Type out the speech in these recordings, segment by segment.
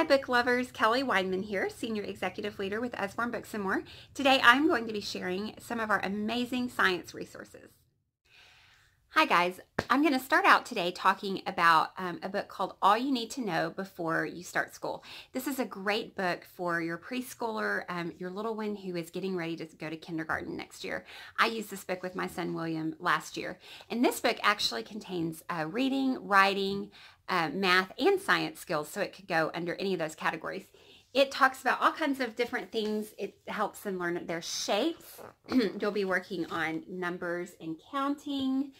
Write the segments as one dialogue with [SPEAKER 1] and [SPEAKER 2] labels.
[SPEAKER 1] book lovers, Kelly Weinman here, Senior Executive Leader with Usborne Books and More. Today I'm going to be sharing some of our amazing science resources. Hi guys, I'm going to start out today talking about a book called All You Need to Know Before You Start School. This is a great book for your preschooler, your little one who is getting ready to go to kindergarten next year. I used this book with my son William last year, and this book actually contains reading, writing, math, and science skills, so it could go under any of those categories. It talks about all kinds of different things. It helps them learn their shapes. You'll be working on numbers and counting.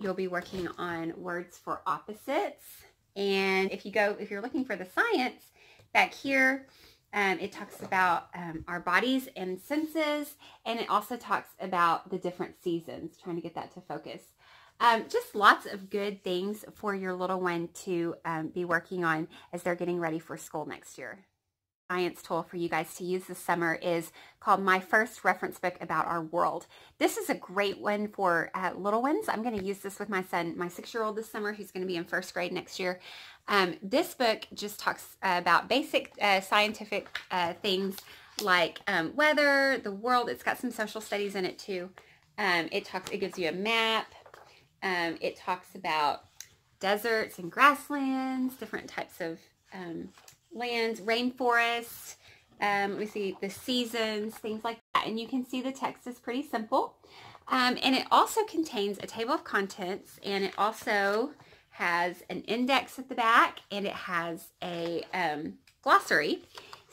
[SPEAKER 1] You'll be working on words for opposites. And if you're looking for the science, back here, it talks about our bodies and senses, and it also talks about the different seasons, trying to get that to focus. Just lots of good things for your little one to be working on as they're getting ready for school next year. Science tool for you guys to use this summer is called My First Reference Book About Our World. This is a great one for little ones. I'm going to use this with my son, my 6-year-old this summer, who's going to be in first grade next year. This book just talks about basic scientific things like weather, the world. It's got some social studies in it too. It gives you a map. It talks about deserts and grasslands, different types of lands, rainforests, let me see, the seasons, things like that. And you can see the text is pretty simple. And it also contains a table of contents, and it also has an index at the back, and it has a glossary.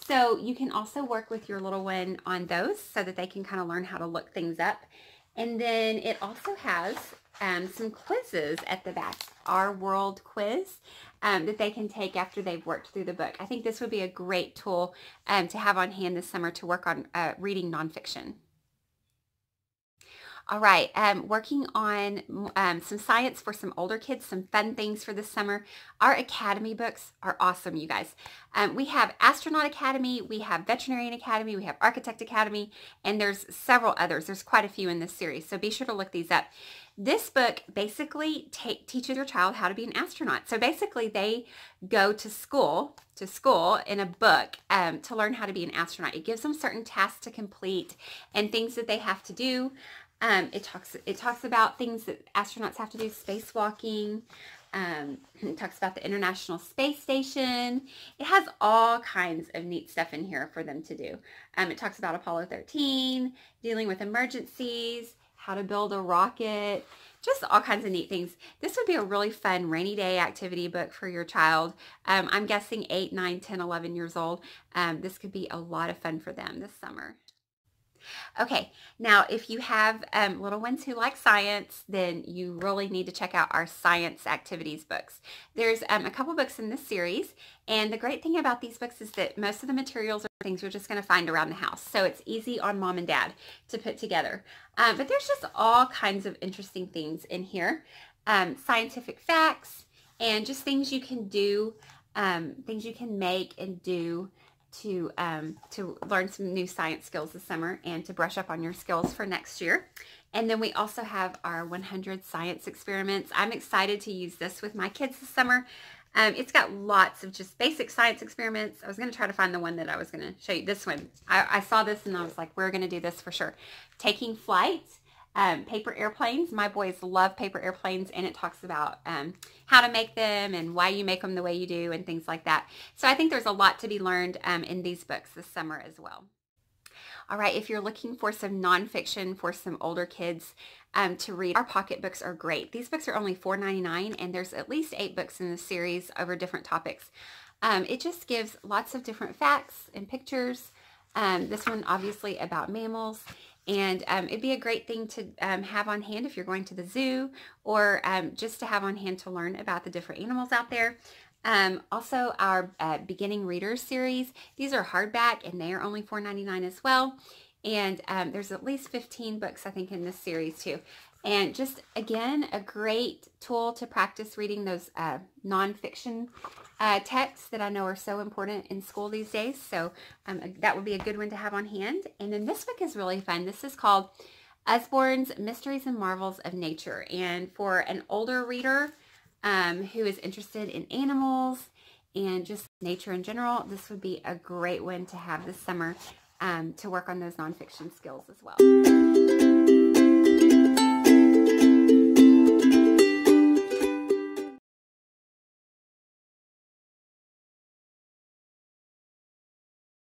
[SPEAKER 1] So you can also work with your little one on those so that they can kind of learn how to look things up. And then it also has some quizzes at the back, Our World quiz, that they can take after they've worked through the book. I think this would be a great tool to have on hand this summer to work on reading nonfiction. All right, working on some science for some older kids, some fun things for this summer. Our Academy books are awesome, you guys. We have Astronaut Academy, we have Veterinarian Academy, we have Architect Academy, and there's several others. There's quite a few in this series, so be sure to look these up. This book basically teaches your child how to be an astronaut. So basically they go to school in a book to learn how to be an astronaut. It gives them certain tasks to complete and things that they have to do. It talks about things that astronauts have to do, spacewalking. It talks about the International Space Station. It has all kinds of neat stuff in here for them to do. It talks about Apollo 13, dealing with emergencies, how to build a rocket, just all kinds of neat things. This would be a really fun rainy day activity book for your child. I'm guessing 8, 9, 10, 11 years old. This could be a lot of fun for them this summer. Okay, now if you have little ones who like science, then you really need to check out our science activities books. There's a couple books in this series, and the great thing about these books is that most of the materials are things you're just going to find around the house, so it's easy on mom and dad to put together. But there's just all kinds of interesting things in here, scientific facts, and just things you can do, things you can make and do to learn some new science skills this summer and to brush up on your skills for next year. And then we also have our 100 science experiments. I'm excited to use this with my kids this summer. It's got lots of just basic science experiments. I was going to try to find the one that I was going to show you. This one. I saw this and I was like, we're going to do this for sure. Taking flight. Paper airplanes. My boys love paper airplanes, and it talks about how to make them and why you make them the way you do and things like that. So I think there's a lot to be learned in these books this summer as well. All right, if you're looking for some nonfiction for some older kids to read, our pocket books are great. These books are only $4.99, and there's at least 8 books in the series over different topics. It just gives lots of different facts and pictures. This one obviously about mammals. And it'd be a great thing to have on hand if you're going to the zoo, or just to have on hand to learn about the different animals out there. Also, our beginning readers series. These are hardback, and they are only $4.99 as well. And there's at least 15 books, I think, in this series too. And just, again, a great tool to practice reading those nonfiction texts that I know are so important in school these days. So that would be a good one to have on hand. And then this book is really fun. This is called Usborne's Mysteries and Marvels of Nature. And for an older reader who is interested in animals and just nature in general, this would be a great one to have this summer to work on those nonfiction skills as well.